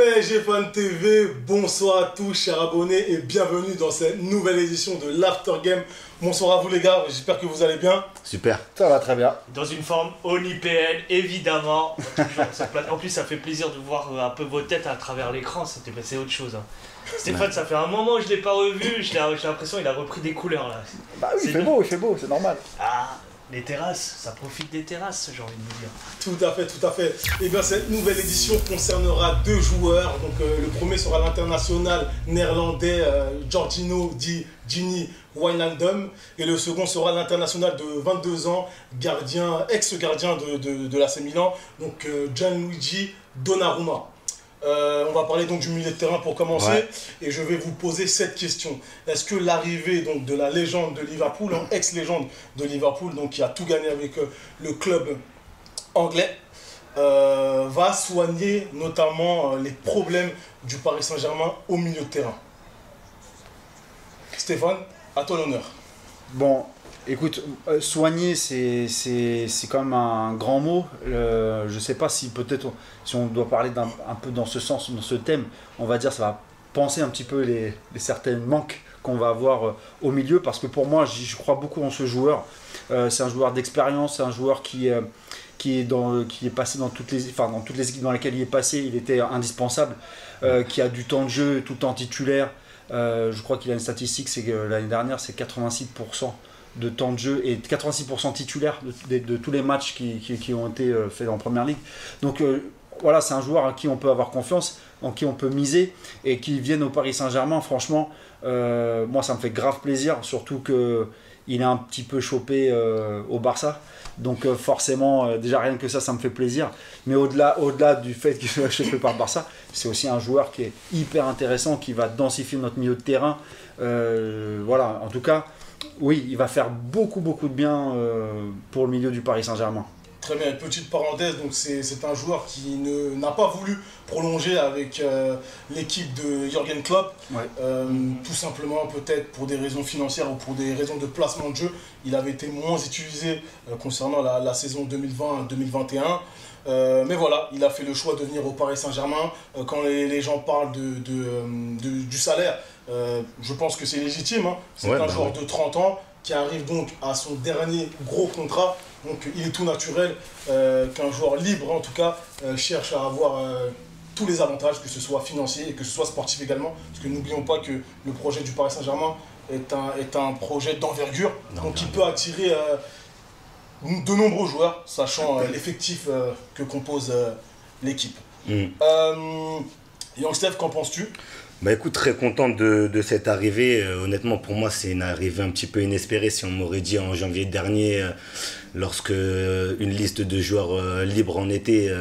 PSG Fan TV, bonsoir à tous chers abonnés et bienvenue dans cette nouvelle édition de l'After Game. Bonsoir à vous les gars, j'espère que vous allez bien. Super. Ça va très bien. Dans une forme onipéenne, évidemment. En plus, ça fait plaisir de voir un peu vos têtes à travers l'écran, c'est autre chose. Hein. Stéphane, ouais. Ça fait un moment que je ne l'ai pas revu, j'ai l'impression qu'il a repris des couleurs là. Bah oui, il fait beau, c'est normal. Ah, les terrasses, ça profite des terrasses, j'ai envie de vous dire. Tout à fait, tout à fait. Et bien cette nouvelle édition concernera deux joueurs. Donc le premier sera l'international néerlandais Georginio Di Gini Wijnaldum et le second sera l'international de 22 ans, ex-gardien de l'AC Milan, donc Gianluigi Donnarumma. On va parler donc du milieu de terrain pour commencer, ouais. Et je vais vous poser cette question. Est-ce que l'arrivée donc de la légende de Liverpool, ex-légende de Liverpool, donc qui a tout gagné avec le club anglais, va soigner notamment les problèmes du Paris Saint-Germain au milieu de terrain? Stéphane, à toi l'honneur. Bon, écoute, soigner c'est quand même un grand mot. Je sais pas si peut-être si on doit parler un peu dans ce sens, dans ce thème, on va dire ça va penser un petit peu les certains manques qu'on va avoir au milieu, parce que pour moi je crois beaucoup en ce joueur. C'est un joueur d'expérience, c'est un joueur qui est passé dans toutes les équipes dans lesquelles il est passé, il était indispensable, qui a du temps de jeu tout le temps titulaire. Je crois qu'il a une statistique, c'est que l'année dernière c'est 86% de temps de jeu et 86% titulaire de tous les matchs qui ont été faits en première ligue. Donc voilà, c'est un joueur à qui on peut avoir confiance, en qui on peut miser, et qui vienne au Paris Saint-Germain, franchement, moi ça me fait grave plaisir, surtout qu'il est un petit peu chopé au Barça. Donc forcément, déjà rien que ça me fait plaisir. Mais au-delà du fait qu'il soit chopé par le Barça, c'est aussi un joueur qui est hyper intéressant, qui va densifier notre milieu de terrain. Voilà, en tout cas, oui, il va faire beaucoup de bien pour le milieu du Paris Saint-Germain. Très bien, une petite parenthèse, donc c'est un joueur qui n'a pas voulu prolonger avec l'équipe de Jürgen Klopp, ouais. Tout simplement peut-être pour des raisons financières ou pour des raisons de placement de jeu. Il avait été moins utilisé concernant la saison 2020-2021. Mais voilà, il a fait le choix de venir au Paris Saint-Germain. Quand les gens parlent du salaire, je pense que c'est légitime, hein. C'est un joueur de 30 ans qui arrive donc à son dernier gros contrat. Donc il est tout naturel qu'un joueur libre, en tout cas, cherche à avoir tous les avantages, que ce soit financier et que ce soit sportif également. Parce que n'oublions pas que le projet du Paris Saint-Germain est un projet d'envergure. Donc il peut attirer de nombreux joueurs, sachant l'effectif que compose l'équipe. Young Steph, qu'en penses-tu? Bah écoute, très content de cette arrivée. Honnêtement, pour moi, c'est une arrivée un petit peu inespérée. Si on m'aurait dit en janvier dernier, lorsque une liste de joueurs libres en était,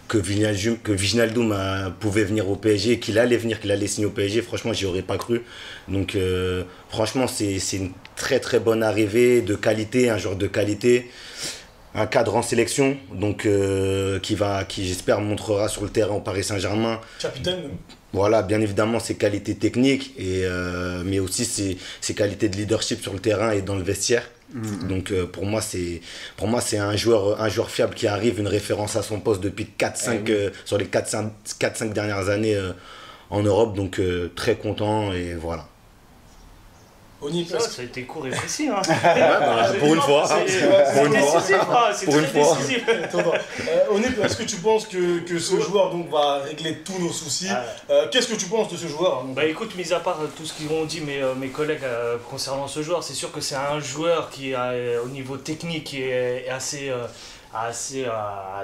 que Wijnaldum pouvait venir au PSG, qu'il allait signer au PSG, franchement, j'y aurais pas cru. Donc, franchement, c'est une très bonne arrivée de qualité, un joueur de qualité. Un cadre en sélection, donc qui j'espère montrera sur le terrain au Paris Saint-Germain. Capitaine. Voilà, bien évidemment ses qualités techniques, mais aussi ses qualités de leadership sur le terrain et dans le vestiaire. Donc pour moi c'est un joueur fiable qui arrive, une référence à son poste depuis 4-5 sur les 4-5 dernières années en Europe, donc très content et voilà. Ça a été court et précis. Hein. Pour une fois. C'est très décisif. Oni, est-ce que tu penses que ce joueur donc, va régler tous nos soucis? Qu'est-ce que tu penses de ce joueur? Bah écoute, mis à part tout ce qu'ont dit mes collègues concernant ce joueur, c'est sûr que c'est un joueur qui, au niveau technique, est assez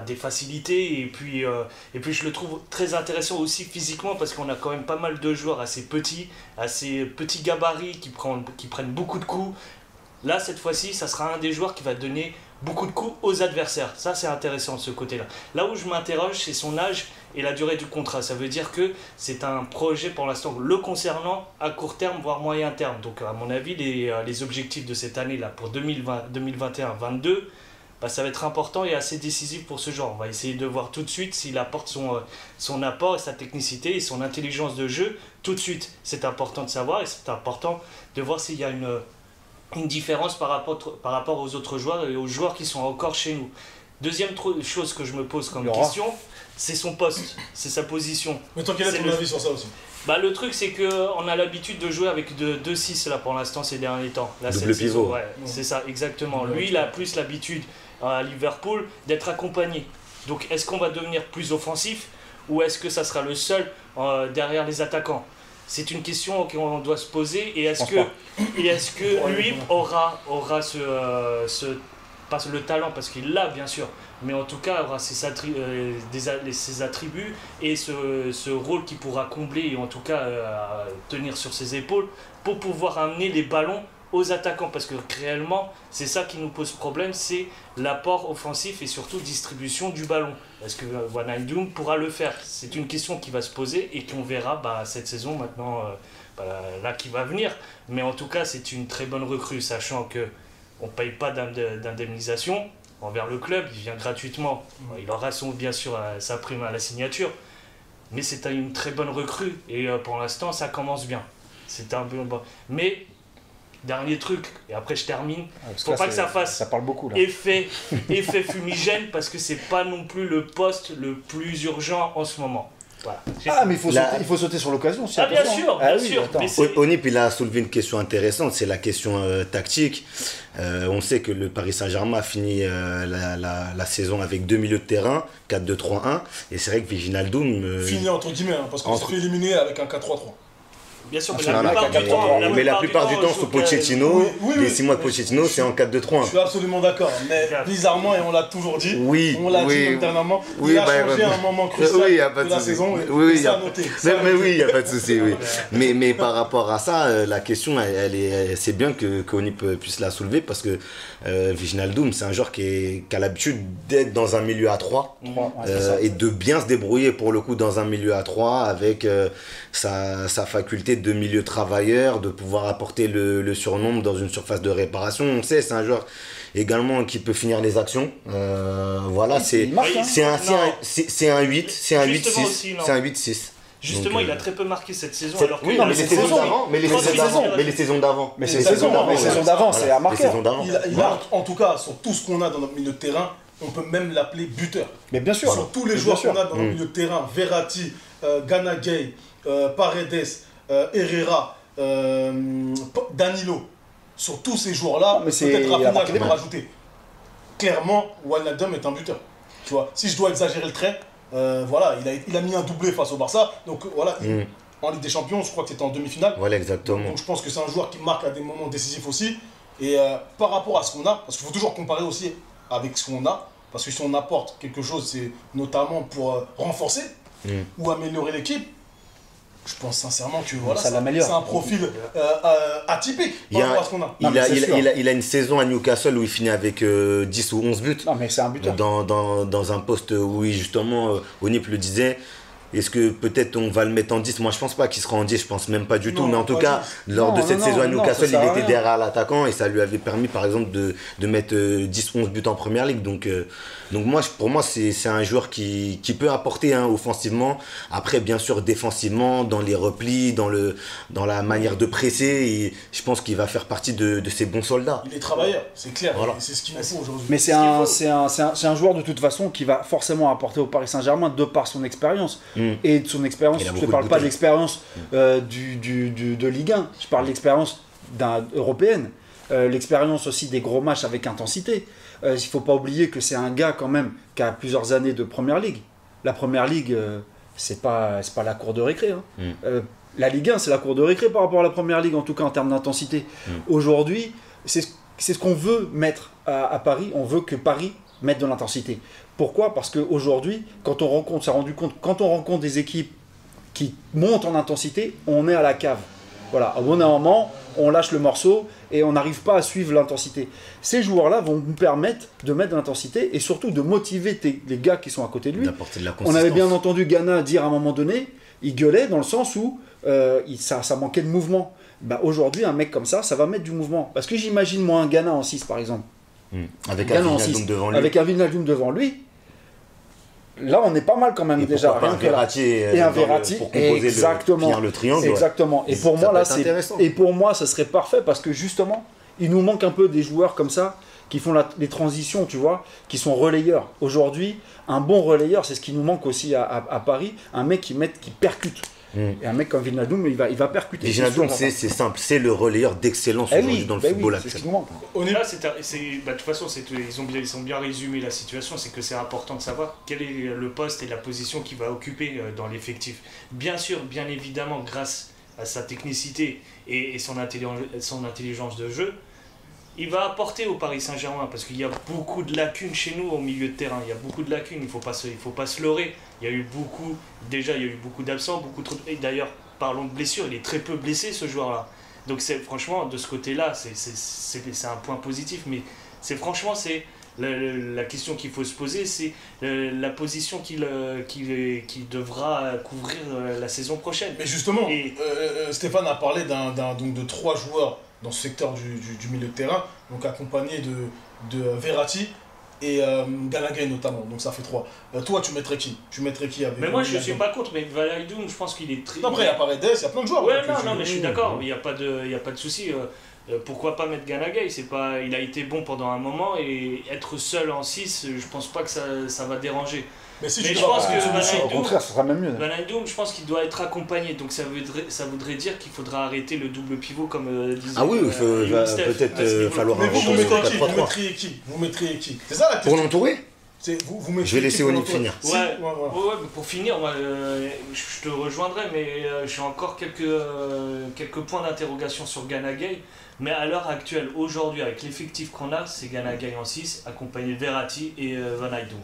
des facilités, et puis je le trouve très intéressant aussi physiquement, parce qu'on a quand même pas mal de joueurs assez petits gabarits qui prennent beaucoup de coups. Là cette fois-ci ça sera un des joueurs qui va donner beaucoup de coups aux adversaires. Ça c'est intéressant de ce côté-là. Là où je m'interroge, c'est son âge et la durée du contrat. Ça veut dire que c'est un projet pour l'instant le concernant à court terme voire moyen terme. Donc à mon avis les objectifs de cette année là pour 2021-22, ça va être important et assez décisif pour ce genre. On va essayer de voir tout de suite s'il apporte son apport et sa technicité et son intelligence de jeu tout de suite. C'est important de savoir, et c'est important de voir s'il y a une différence par rapport aux autres joueurs et aux joueurs qui sont encore chez nous. Deuxième chose que je me pose comme question, c'est son poste, c'est sa position. Mais toi, quel est ton avis sur ça aussi? Bah, le truc, c'est qu'on a l'habitude de jouer avec 2-6 là pour l'instant ces derniers temps. Là, double pivot. Ouais, c'est ça, exactement. Lui, il a plus l'habitude à Liverpool d'être accompagné. Donc, est-ce qu'on va devenir plus offensif ou est-ce que ça sera le seul derrière les attaquants? C'est une question qu'on doit se poser. Et est-ce que lui aura pas le talent, parce qu'il l'a bien sûr, mais en tout cas aura ses attributs et ce rôle qu'il pourra combler et en tout cas tenir sur ses épaules pour pouvoir amener les ballons aux attaquants, parce que réellement c'est ça qui nous pose problème, c'est l'apport offensif et surtout distribution du ballon. Est-ce que Wijnaldum pourra le faire? C'est une question qui va se poser et qu'on verra cette saison maintenant là qui va venir, mais en tout cas c'est une très bonne recrue, sachant que on ne paye pas d'indemnisation envers le club, il vient gratuitement. Il aura bien sûr sa prime à la signature, mais c'est une très bonne recrue et pour l'instant ça commence bien. C'est un bon. Mais dernier truc, et après je termine, faut pas que ça fasse ça parle beaucoup, là. effet fumigène, parce que c'est pas non plus le poste le plus urgent en ce moment. Voilà. Ah, mais il faut sauter sur l'occasion. Ah, bien sûr, bien sûr. Onip, il a soulevé une question intéressante, c'est la question tactique. On sait que le Paris Saint-Germain a fini la saison avec 2 milieux de terrain, 4-2-3-1, et c'est vrai que Wijnaldum... fini entre guillemets, parce qu'on s'est fait éliminer avec un 4-3-3. Bien sûr, mais la plupart du temps, sous Pochettino, les 6 mois de Pochettino, c'est en 4-2-3-1. Je suis absolument d'accord, mais bizarrement, et on l'a toujours dit, on l'a dit intérieurement, il a changé à un moment crucial de la saison, et ça a noté. Mais oui, il n'y a pas de souci, oui. Mais par rapport à ça, la question, c'est bien qu'Onip puisse la soulever, parce que Wijnaldum, c'est un joueur qui a l'habitude d'être dans un milieu à 3, et de bien se débrouiller pour le coup dans un milieu à 3, avec sa faculté de milieu travailleur, de pouvoir apporter le surnombre dans une surface de réparation. On sait, c'est un joueur également qui peut finir les actions. Voilà, c'est un 8, c'est un 8-6. C'est un 8-6. Justement, il a très peu marqué cette saison. Alors que mais les saisons d'avant. Mais les saisons d'avant, c'est un marqueur. Il a, en tout cas, sur tout ce qu'on a dans notre milieu de terrain, on peut même l'appeler buteur. Mais bien sûr. Sur tous les joueurs qu'on a dans notre milieu de terrain, Verratti, Gana Gueye, Paredes, Herrera, Danilo, sur tous ces joueurs-là, peut-être Rafinha, je vais rajouter. Clairement, Wijnaldum est un buteur. Tu vois, si je dois exagérer le trait, voilà, il a mis un doublé face au Barça. Donc voilà, en Ligue des Champions, je crois que c'était en demi-finale. Voilà, exactement. Donc je pense que c'est un joueur qui marque à des moments décisifs aussi. Et par rapport à ce qu'on a, parce qu'il faut toujours comparer aussi avec ce qu'on a, parce que si on apporte quelque chose, c'est notamment pour renforcer ou améliorer l'équipe. Je pense sincèrement que voilà, c'est un profil atypique par rapport à ce qu'on a. Il a une saison à Newcastle où il finit avec 10 ou 11 buts. Non, mais c'est un buteur. Dans un poste où, justement, Onip le disait, est-ce que peut-être on va le mettre en 10? Moi, je pense pas qu'il sera en 10, je pense même pas du tout. Mais en tout cas, lors de cette saison à Newcastle, il était derrière l'attaquant et ça lui avait permis, par exemple, de mettre 10-11 buts en première ligue. Donc pour moi, c'est un joueur qui peut apporter offensivement. Après, bien sûr, défensivement, dans les replis, dans la manière de presser. Et je pense qu'il va faire partie de ces bons soldats. Il est travailleur, c'est clair. Voilà. C'est ce qu'il nous faut aujourd'hui. Mais c'est un joueur de toute façon qui va forcément apporter au Paris Saint-Germain de par son expérience. Et de son expérience, je ne parle pas de l'expérience de Ligue 1, je parle de l'expérience européenne, l'expérience aussi des gros matchs avec intensité. Il ne faut pas oublier que c'est un gars quand même qui a plusieurs années de Première Ligue. La Première Ligue, c'est pas la cour de récré. La Ligue 1, c'est la cour de récré par rapport à la Première Ligue, en tout cas en termes d'intensité. Aujourd'hui, c'est ce qu'on veut mettre à Paris, on veut que Paris mette de l'intensité. Pourquoi? Parce qu'aujourd'hui, quand on rencontre des équipes qui montent en intensité, on est à la cave. Voilà, au bout d'un moment, on lâche le morceau et on n'arrive pas à suivre l'intensité. Ces joueurs-là vont nous permettre de mettre de l'intensité et surtout de motiver les gars qui sont à côté de lui. D'apporter de la consistance. On avait bien entendu Gana dire à un moment donné, il gueulait dans le sens où ça manquait de mouvement. Aujourd'hui, un mec comme ça va mettre du mouvement. Parce que j'imagine moi un Gana en 6 par exemple. Avec un Wijnaldum devant lui. Avec un Wijnaldum devant lui. Là, on est pas mal quand même et déjà. Rien que Verratti et un Verratti pour composer le triangle. Exactement. Et pour moi, ça serait parfait parce que justement, il nous manque un peu des joueurs comme ça qui font les transitions, tu vois, qui sont relayeurs. Aujourd'hui, un bon relayeur, c'est ce qui nous manque aussi à Paris, un mec qui percute. Et un mec comme Wijnaldum, il va percuter. Wijnaldum, c'est simple, c'est le relayeur d'excellence aujourd'hui dans le football actuel. C'est ce qui nous manque. Là, de toute façon, ils ont bien résumé la situation, c'est que c'est important de savoir quel est le poste et la position qu'il va occuper dans l'effectif. Bien sûr, bien évidemment, grâce à sa technicité et son intelligence de jeu, il va apporter au Paris Saint-Germain parce qu'il y a beaucoup de lacunes chez nous au milieu de terrain. Il y a beaucoup de lacunes, il faut pas se leurrer. Il y a eu beaucoup d'absents, beaucoup trop. Et d'ailleurs, parlons de blessures, il est très peu blessé ce joueur-là. Donc franchement, de ce côté-là, c'est un point positif. Mais franchement, la question qu'il faut se poser, c'est la position qu'il devra couvrir la saison prochaine. Mais justement, Stéphane a parlé donc de 3 joueurs dans ce secteur du milieu de terrain, donc accompagné de Verratti et Gallagher notamment, donc ça fait 3. Toi, tu mettrais qui avec Mais moi, je suis pas contre, mais Wijnaldum, je pense qu'il est très... Non, après, il y a Paredes, il y a plein de joueurs. Ouais, non, mais je suis d'accord, il n'y a pas de souci. Pourquoi pas mettre Gallagher? Il a été bon pendant un moment, et être seul en 6, je pense pas que ça va déranger. Mais si je pense que au contraire, ça sera même mieux. Wijnaldum, je pense qu'il doit être accompagné, donc ça voudrait dire qu'il faudra arrêter le double pivot comme disait. Ah oui, il va peut-être falloir un Vous mettriez qui? C'est ça la question. Pour l'entourer, je vais laisser Oni finir. Ouais, mais pour finir, moi, je te rejoindrai, mais j'ai encore quelques points d'interrogation sur Gallagher. Mais à l'heure actuelle, aujourd'hui, avec l'effectif qu'on a, c'est Gallagher en 6, accompagné de Verratti et Wijnaldum.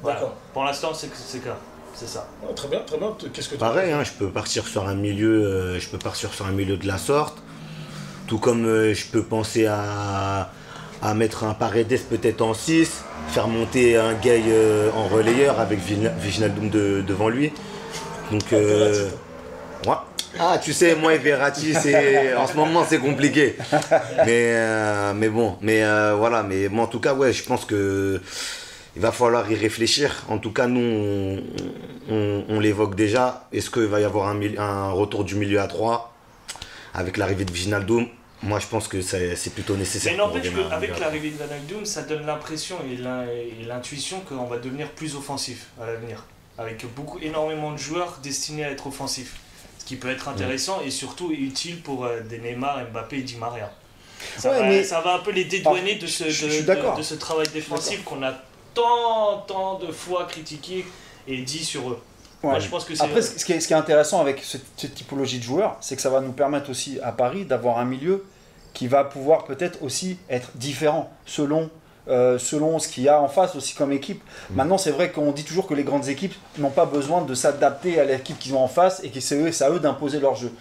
Voilà. Pour l'instant, c'est ça. Ouais, très bien. Qu'est-ce que pareil, je peux partir sur un milieu, de la sorte. Tout comme je peux penser à mettre un Paredes peut-être en 6, faire monter un Gay en relayeur avec Wijnaldum devant lui. Donc ouais. Ah, tu sais, moi et Verratti, en ce moment c'est compliqué. Mais bon, voilà. Mais bon, en tout cas, ouais, je pense que il va falloir y réfléchir. En tout cas, nous, on l'évoque déjà. Est-ce qu'il va y avoir un retour du milieu à 3 avec l'arrivée de Wijnaldum? Moi, je pense que c'est plutôt nécessaire. Mais n'empêche qu'avec l'arrivée de Wijnaldum, ça donne l'impression et l'intuition qu'on va devenir plus offensif à l'avenir. Avec énormément de joueurs destinés à être offensifs. Ce qui peut être intéressant et surtout utile pour des Neymar, Mbappé et Di Maria. Ça va un peu les dédouaner de ce travail défensif qu'on a tant de fois critiqué et dit sur eux. Ouais. Moi, je pense que après, ce qui est intéressant avec cette typologie de joueurs, c'est que ça va nous permettre aussi à Paris d'avoir un milieu qui va pouvoir peut-être aussi être différent selon ce qu'il y a en face aussi comme équipe. Maintenant, c'est vrai qu'on dit toujours que les grandes équipes n'ont pas besoin de s'adapter à l'équipe qu'ils ont en face et que c'est à eux d'imposer leur jeu.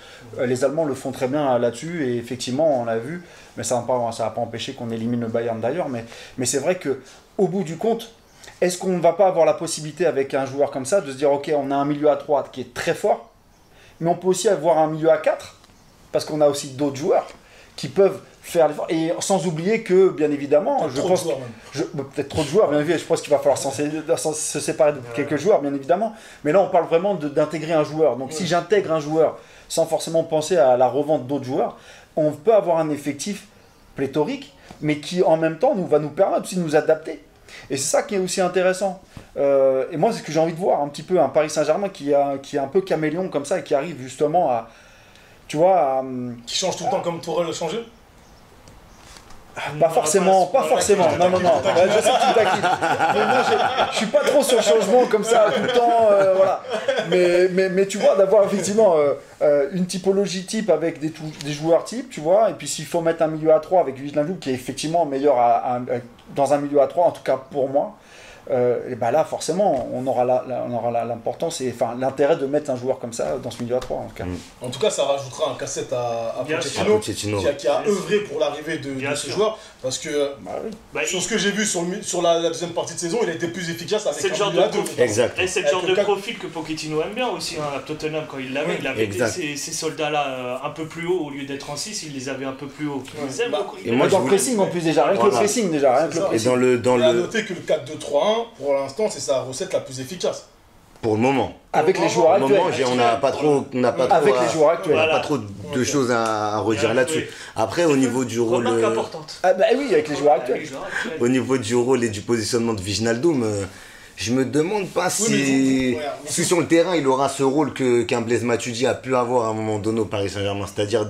Les Allemands le font très bien là-dessus et effectivement, on l'a vu, mais ça va pas empêcher qu'on élimine le Bayern d'ailleurs. Mais c'est vrai qu'au bout du compte, est-ce qu'on ne va pas avoir la possibilité avec un joueur comme ça de se dire ok, on a un milieu à 3 qui est très fort, mais on peut aussi avoir un milieu à 4 parce qu'on a aussi d'autres joueurs qui peuvent faire l'effort. Et sans oublier que, bien évidemment, je pense peut-être trop de joueurs, bien évidemment, je pense qu'il va falloir se séparer de quelques joueurs, bien évidemment. Mais là, on parle vraiment d'intégrer un joueur. Donc, si j'intègre un joueur sans forcément penser à la revente d'autres joueurs, on peut avoir un effectif pléthorique, mais qui, en même temps, va nous permettre aussi de nous adapter. Et c'est ça qui est aussi intéressant. Et moi, c'est ce que j'ai envie de voir, un petit peu un Paris Saint-Germain qui est un peu caméléon comme ça et qui arrive justement à... Tu vois, qui change tout le temps comme Tourelle a changé? Pas forcément. Non. Je sais que tu taquines. Mais moi, je suis pas trop sur le changement comme ça tout le temps. Voilà. Mais tu vois, d'avoir effectivement une typologie type avec des joueurs types, tu vois. Et puis s'il faut mettre un milieu à 3 avec Wijnaldum qui est effectivement meilleur dans un milieu à 3, en tout cas pour moi. Et ben là, forcément, on aura l'importance et l'intérêt de mettre un joueur comme ça dans ce milieu à 3 en tout cas. En tout cas, ça rajoutera un cassette à Pochettino qui a œuvré pour l'arrivée de ce joueur parce que sur ce que j'ai vu sur la deuxième partie de saison, il a été plus efficace avec un milieu à 2. Et c'est le genre de profil que Pochettino aime bien aussi. À Tottenham, quand il l'avait, il avait ces soldats-là un peu plus haut au lieu d'être en 6, il les avait un peu plus haut. Et moi, dans le pressing en plus déjà, rien que le pressing déjà. Et à noter que le 4-2-3-1, pour l'instant, c'est sa recette la plus efficace. Pour le moment. Avec les joueurs Pour le moment, actuels. on n'a pas trop, Avec les joueurs actuels. on n'a pas trop de choses à redire là-dessus. Après, au niveau du rôle, Remarque importante. Ah bah oui, avec les joueurs actuels. Avec les joueurs actuels. au niveau du rôle et du positionnement de Wijnaldum, je me demande pas si sur le terrain il aura ce rôle qu'un Blaise Matuidi a pu avoir à un moment donné au Paris Saint-Germain, c'est-à-dire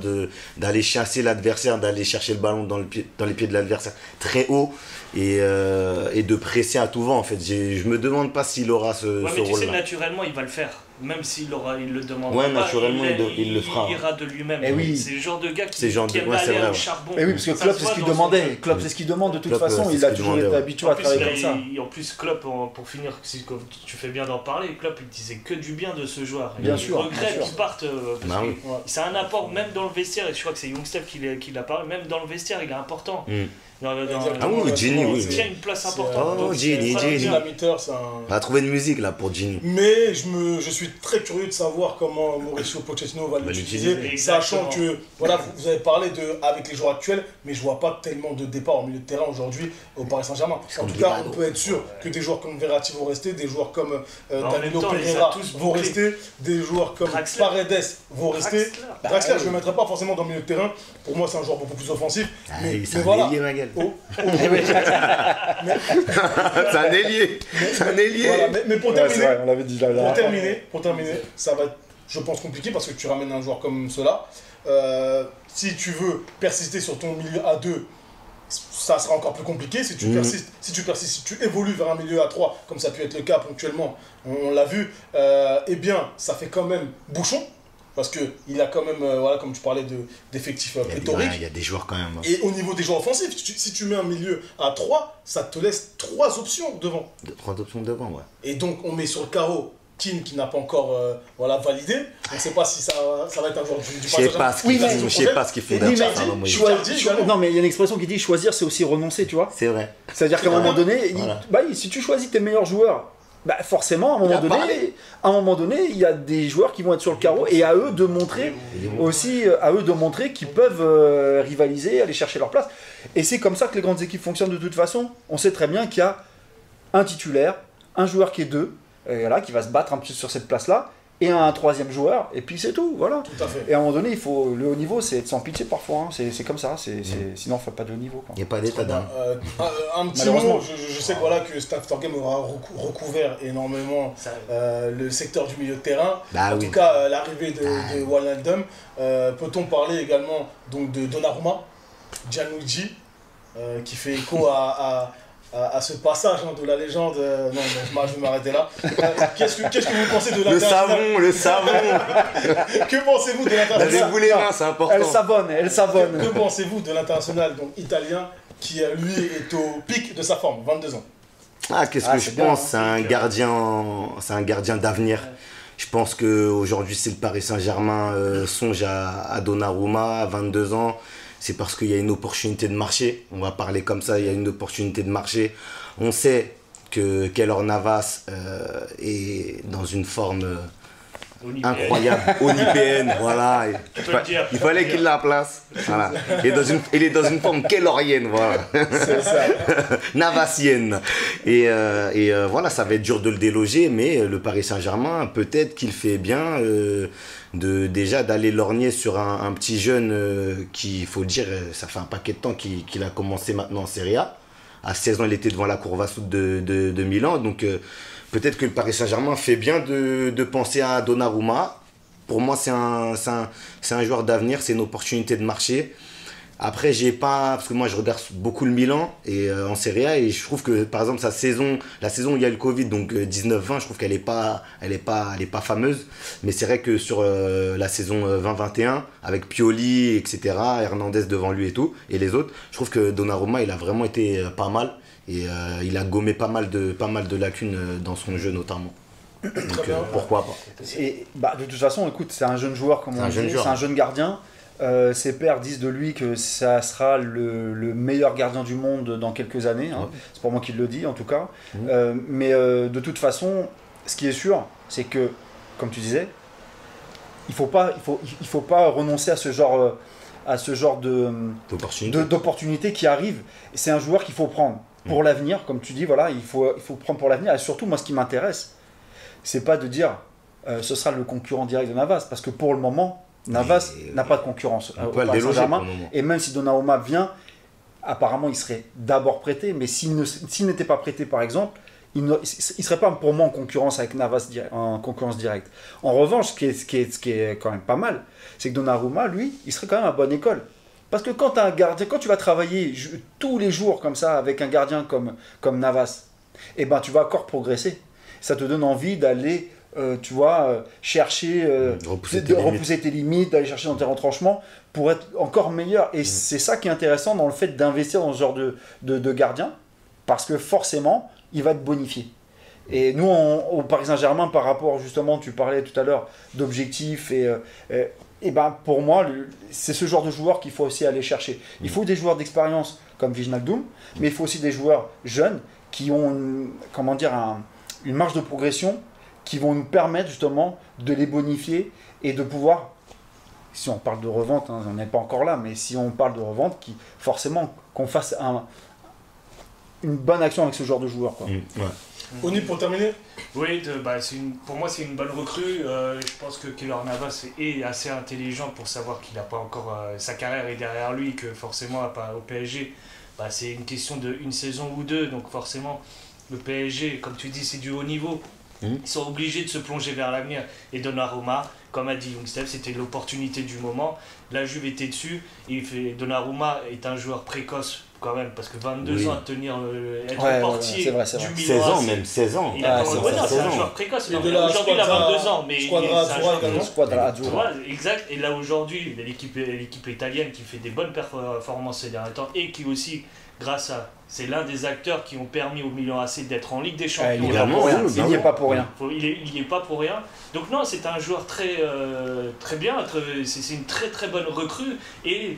d'aller chasser l'adversaire, d'aller chercher le ballon dans les pieds de l'adversaire très haut et de presser à tout vent en fait. Je me demande pas s'il aura ce Ouais, mais tu sais, rôle-là. naturellement, il va le faire. Même s'il le demande Ouais, pas, naturellement, il le fera. Il ira de lui-même. Eh oui. C'est le genre de gars qui C'est le genre de- aime ouais, c'est aller vrai, au ouais. charbon. Mais oui, parce que Ça Klopp, se c'est voit ce qu'il dans son demandait. jeu. Klopp, c'est ce qu'il demande de toute Klopp, façon. c'est Il ce a qu'il toujours demandait, été ouais. habitué à En plus, travailler comme ça. en plus, Klopp, pour finir, comme tu fais bien d'en parler, Klopp, il disait que du bien de ce joueur. Bien il sûr, regrette bien sûr. qu'il parte. Parce Bah que oui. c'est un apport, même dans le vestiaire, et je crois que c'est Youngstep qui l'a parlé, même dans le vestiaire, il est important. Ah oui, Gini, oui. Il tient une place C'est- importante. Oh, Donc, Gini, c'est Gini. Dynamiteur, c'est un... On va trouver une musique là pour Gini. Mais je suis très curieux de savoir comment Mauricio Pochettino va l'utiliser, l'utiliser. sachant Exactement. que voilà, vous avez parlé avec les joueurs actuels, mais je vois pas tellement de départs au milieu de terrain aujourd'hui au Paris Saint-Germain. En tout cas, on peut être sûr que des joueurs comme Verratti vont rester, des joueurs comme En même Danilo temps, il les a Pereira tous vont bouclés. rester, des joueurs comme Draxler. Paredes vont rester. Draxler. Draxler, je ne le mettrai pas forcément dans le milieu de terrain. Pour moi, c'est un joueur beaucoup plus offensif. Ah, Mais c'est un voilà. ailier, ma gueule. Mais- C'est un ailier. C'est un ailier. voilà, mais pour Ouais, terminer, c'est vrai, on l'avait dit là. Pour terminer, ça va être, je pense, compliqué parce que tu ramènes un joueur comme cela. Si tu veux persister sur ton milieu à 2, ça sera encore plus compliqué. Si tu persistes, si tu évolues vers un milieu à 3, comme ça a pu être le cas ponctuellement, on l'a vu, eh bien, ça fait quand même bouchon. Parce qu'il a quand même, voilà, comme tu parlais d'effectifs pléthoriques. Il y a des joueurs quand même. Et au niveau des joueurs offensifs, si tu mets un milieu à 3, ça te laisse 3 options devant. 3 options devant, ouais. Et donc on met sur le carreau Keane qui n'a pas encore validé. On ne sait pas si ça va être un joueur du Je sais pas ce qu'ils Oui, font, je sais pas ce qu'ils font Oui, mais derrière ça, moi, non, mais il y a une expression qui dit choisir, c'est aussi renoncer, tu vois. C'est vrai. C'est-à-dire qu'à un moment donné, Voilà. si tu choisis tes meilleurs joueurs, forcément, à un moment donné, il y a des joueurs qui vont être sur le carreau et à eux de montrer aussi, qu'ils peuvent rivaliser, aller chercher leur place. Et c'est comme ça que les grandes équipes fonctionnent de toute façon. On sait très bien qu'il y a un titulaire, un joueur qui est 2, qui va se battre un petit sur cette place-là, et un troisième joueur, et puis c'est tout, voilà. Tout à fait. Et à un moment donné, le haut niveau, c'est sans pitié parfois, hein. C'est comme ça, sinon on ne fait pas de haut niveau, quoi. Il n'y a pas d'état d'âme. Un petit Malheureusement. mot, je sais que, voilà, que Staff Game aura recouvert énormément le secteur du milieu de terrain. Bah En oui. tout cas, l'arrivée de Wijnaldum. Peut-on parler également donc, de Donnarumma, Gianluigi, qui fait écho à ce passage de la légende. Non, je vais m'arrêter là. Qu'est-ce que vous pensez de l'international? Le savon. Que pensez-vous de l'international? Lavez-vous les mains, c'est important. Elle savonne. Que pensez-vous de l'international donc italien qui lui est au pic de sa forme, 22 ans? Ah, qu'est-ce que je c'est bien, pense? hein. C'est un gardien d'avenir. Je pense qu'aujourd'hui, si le Paris Saint-Germain songe à Donnarumma à 22 ans, c'est parce qu'il y a une opportunité de marché. On va parler comme ça, il y a une opportunité de marché. On sait que Keylor Navas est dans une forme incroyable, onipéenne, voilà. Il fallait qu'il la place. Voilà. Il est dans une forme keylorienne, voilà. C'est ça. Navassienne. Et voilà, ça va être dur de le déloger, mais le Paris Saint-Germain, peut-être qu'il fait bien déjà d'aller lorgner sur un petit jeune qui, il faut le dire, ça fait un paquet de temps qu'il a commencé maintenant en Serie A. À 16 ans, il était devant la Curva Sud de Milan, donc peut-être que le Paris Saint-Germain fait bien de penser à Donnarumma. Pour moi, c'est un joueur d'avenir, c'est une opportunité de marché. Après, parce que moi je regarde beaucoup le Milan et en Serie A, et je trouve que par exemple la saison où il y a le Covid, donc 19-20, je trouve qu'elle est pas fameuse. Mais c'est vrai que sur la saison 20-21, avec Pioli, etc., Hernandez devant lui et tout, et les autres, je trouve que Donnarumma il a vraiment été pas mal. Et il a gommé pas mal de lacunes dans son jeu notamment. Donc pourquoi pas. Et de toute façon, écoute, c'est un jeune joueur, comme on dit, joueur. c'est un jeune gardien. Ses pairs disent de lui que ça sera le meilleur gardien du monde dans quelques années. Hein. Ouais. C'est pas moi qui le dis en tout cas. Mais de toute façon, ce qui est sûr, c'est que, comme tu disais, il faut pas renoncer à ce genre d'opportunité qui arrive. C'est un joueur qu'il faut prendre pour l'avenir, comme tu dis. Voilà, il faut prendre pour l'avenir. Et surtout, moi, ce qui m'intéresse, c'est pas de dire ce sera le concurrent direct de Navas, parce que pour le moment, Navas n'a pas de concurrence au Paris Saint-Germain. Et même si Donnarumma vient, apparemment il serait d'abord prêté, mais s'il n'était pas prêté par exemple, il ne serait pas pour moi en concurrence avec Navas, en concurrence directe. En revanche, ce qui est quand même pas mal, c'est que Donnarumma, lui, il serait quand même à bonne école. Parce que quand tu vas travailler tous les jours comme ça avec un gardien comme Navas, eh ben, tu vas encore progresser. Ça te donne envie d'aller chercher, repousser tes limites, d'aller chercher dans tes retranchements pour être encore meilleur. Et c'est ça qui est intéressant dans le fait d'investir dans ce genre de gardien, parce que forcément, il va te bonifier. Et nous, au Paris Saint-Germain, par rapport justement, tu parlais tout à l'heure d'objectifs, et ben pour moi, c'est ce genre de joueur qu'il faut aussi aller chercher. Il faut des joueurs d'expérience comme Wijnaldum, mais il faut aussi des joueurs jeunes qui ont une marge de progression qui vont nous permettre justement de les bonifier et de pouvoir, si on parle de revente, on n'est pas encore là, mais si on parle de revente, forcément qu'on fasse une bonne action avec ce genre de joueur. Oni, pour terminer. Oui, pour moi c'est une bonne recrue. Je pense que Keylor Navas est assez intelligent pour savoir qu'il n'a pas encore sa carrière est derrière lui, que forcément au PSG, c'est une question d'une saison ou deux. Donc forcément, le PSG, comme tu dis, c'est du haut niveau. Ils sont obligés de se plonger vers l'avenir. Et Donnarumma, comme a dit Youngstep, c'était l'opportunité du moment. La Juve était dessus. Donnarumma est un joueur précoce quand même, parce que 22 ans à tenir, être portier du Milan. 16 ans même, 16 ans. C'est un joueur précoce. Aujourd'hui il a 22 ans, mais Squadra Azzurra. Exact. Et là aujourd'hui, l'équipe italienne qui fait des bonnes performances ces derniers temps et qui aussi, grâce à... C'est l'un des acteurs qui ont permis au Milan AC d'être en Ligue des Champions. Il n'y est pas pour rien. Il n'y est pas pour rien. Donc non, c'est un joueur très bien. C'est une très très bonne recrue. Et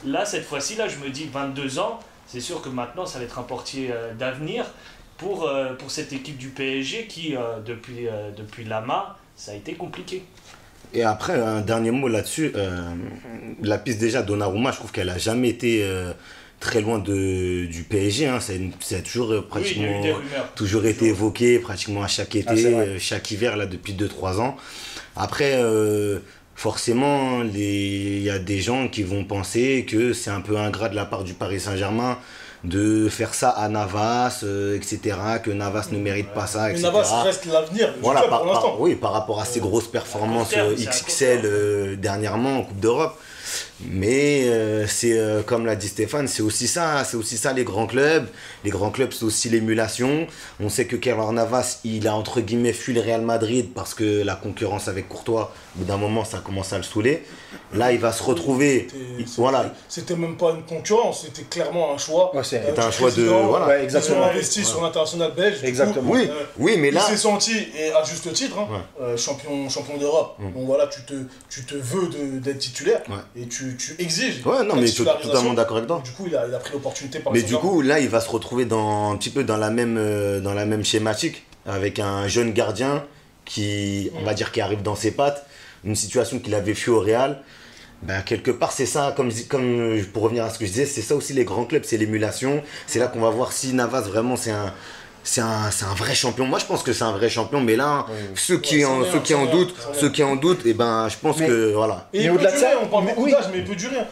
là, cette fois-ci, je me dis 22 ans, c'est sûr que maintenant, ça va être un portier d'avenir pour cette équipe du PSG qui, depuis Lama, ça a été compliqué. Et après, un dernier mot là-dessus. La piste déjà, Donnarumma, je trouve qu'elle n'a jamais été... très loin du PSG, ça a toujours pratiquement toujours été évoqué pratiquement à chaque été, chaque hiver là depuis 2-3 ans. Après forcément il y a des gens qui vont penser que c'est un peu ingrat de la part du Paris Saint-Germain de faire ça à Navas, etc., que Navas ne mérite pas ça, etc. Mais Navas reste l'avenir du club pour l'instant. Oui, par rapport à ses grosses performances XXL dernièrement en Coupe d'Europe. Mais c'est comme l'a dit Stéphane, c'est aussi ça les grands clubs. Les grands clubs, c'est aussi l'émulation. On sait que Keylor Navas, il a entre guillemets fui le Real Madrid parce que la concurrence avec Courtois, au bout d'un moment, ça commence à le saouler. Là, il va se retrouver. C'était même pas une concurrence, c'était clairement un choix. C'était un choix de. Ils ont investi sur l'international belge. Exactement. Coup, oui, mais là. Il s'est senti, et à juste titre, champion d'Europe. Donc voilà, tu te veux d'être titulaire et tu exiges. Ouais, non, mais je suis totalement d'accord avec toi. Du coup, il a pris l'opportunité par Mais du coup, là, il va se retrouver un petit peu dans la même schématique, avec un jeune gardien qui, on va dire, qui arrive dans ses pattes, une situation qu'il avait fui au Real. Quelque part, c'est ça, comme pour revenir à ce que je disais, c'est ça aussi les grands clubs, c'est l'émulation. C'est là qu'on va voir si Navas, vraiment, c'est un vrai champion. Moi, je pense que c'est un vrai champion, mais là, ceux qui en doutent, et je pense que voilà. Et au-delà de ça, on parle beaucoup d'âge, mais il peut durer.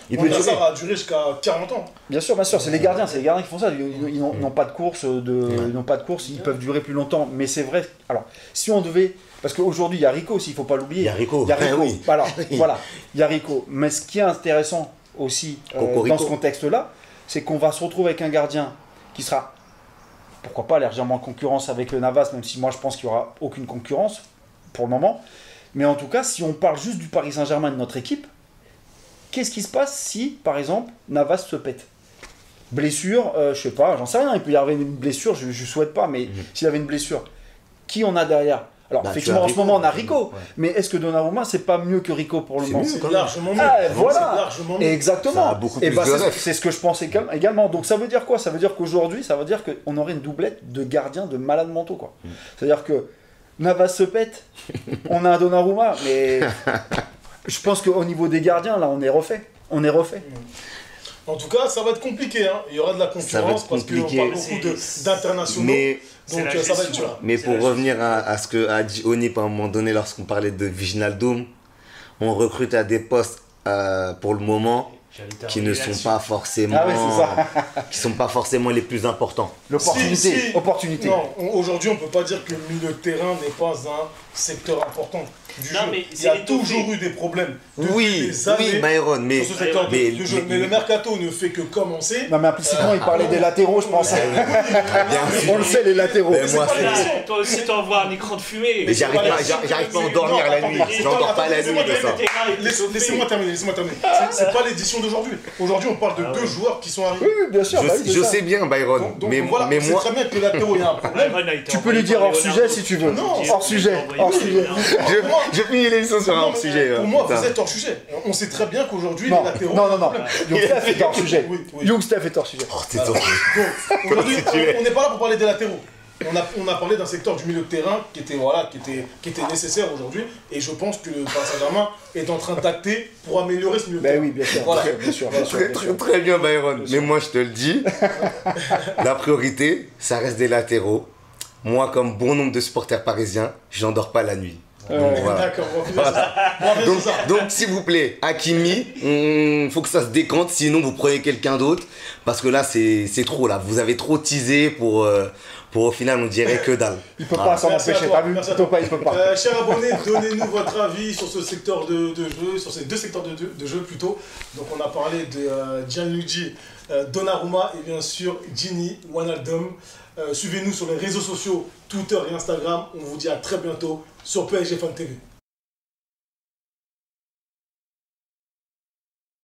Ça va durer jusqu'à 40 ans. Bien sûr, c'est les gardiens qui font ça. Ils n'ont pas de course, ils peuvent durer plus longtemps. Mais c'est vrai. Alors, si on devait, parce qu'aujourd'hui il y a Rico aussi, il faut pas l'oublier. Il y a Rico. Oui. Alors, voilà, il y a Rico. Mais ce qui est intéressant aussi dans ce contexte-là, c'est qu'on va se retrouver avec un gardien qui sera, pourquoi pas, légèrement en concurrence avec le Navas, même si moi je pense qu'il n'y aura aucune concurrence pour le moment. Mais en tout cas, si on parle juste du Paris Saint-Germain, de notre équipe, qu'est-ce qui se passe si, par exemple, Navas se pète ? Blessure, je sais pas, j'en sais rien, il peut y avoir une blessure, je ne souhaite pas, mais s'il avait une blessure, qui on a derrière ? Alors, effectivement, en ce moment, on a Rico, mais est-ce que Donnarumma, c'est pas mieux que Rico pour le moment ? C'est largement mieux. Voilà, exactement. Et c'est ce que je pense également. Donc, ça veut dire quoi ? Ça veut dire qu'aujourd'hui, qu'on aurait une doublette de gardiens de malades mentaux, quoi. C'est-à-dire que Navas se pète, on a un Donnarumma, mais je pense qu'au niveau des gardiens, là, on est refait. En tout cas, ça va être compliqué. Hein. Il y aura de la concurrence parce qu'on parle beaucoup d'internationaux. Donc ça va être dur. Mais pour revenir à ce que a dit Onip à un moment donné lorsqu'on parlait de Wijnaldum, on recrute à des postes pour le moment qui ne sont pas forcément qui sont pas forcément les plus importants. Opportunité. Non, aujourd'hui on peut pas dire que le milieu de terrain n'est pas un secteur important du jeu. Mais il y a toujours eu des problèmes. Oui, Byron, mais sur ce secteur de jeu. Mais le mercato ne fait que commencer. Non mais implicitement il parlait des latéraux, je pense. On le sait, les latéraux. Toi aussi tu envoies un écran de fumée. Mais j'arrive pas à endormir la nuit. Je n'endors pas la nuit de ça. Laissez-moi terminer. C'est pas l'édition d'aujourd'hui. Aujourd'hui on parle de deux joueurs qui sont arrivés. Oui, bien sûr. Je sais bien, Byron. Mais moi, c'est très bien que les latéraux, il y a un problème. Tu peux lui dire hors sujet si tu veux. Non, hors sujet. Je finis l'émission sur un hors sujet. Pour moi, vous êtes hors sujet. On sait très bien qu'aujourd'hui, les latéraux. Non. Youngstaff est hors sujet. Youngstaff est hors sujet. Aujourd'hui, on n'est pas là pour parler des latéraux. On a parlé d'un secteur du milieu de terrain qui était nécessaire aujourd'hui. Et je pense que le Paris Saint-Germain est en train d'acter pour améliorer ce milieu de terrain. Oui, bien sûr. Voilà. Bien sûr. Très bien, Byron. Mais moi, je te le dis, la priorité, ça reste des latéraux. Moi, comme bon nombre de supporters parisiens, je n'endors pas la nuit. Donc, voilà. D'accord, on donc s'il vous plaît, Hakimi, il faut que ça se décante, sinon vous prenez quelqu'un d'autre. Parce que là, c'est trop. Là. Vous avez trop teasé pour au final, on dirait que dalle. Il peut pas s'en empêcher, t'as vu? Il peut pas. Chers abonnés, donnez-nous votre avis sur ce secteur de jeu, sur ces deux secteurs de jeu plutôt. Donc on a parlé de Gianluigi Donnarumma et bien sûr Gini Wijnaldum. Suivez-nous sur les réseaux sociaux, Twitter et Instagram. On vous dit à très bientôt sur PSG Fan TV.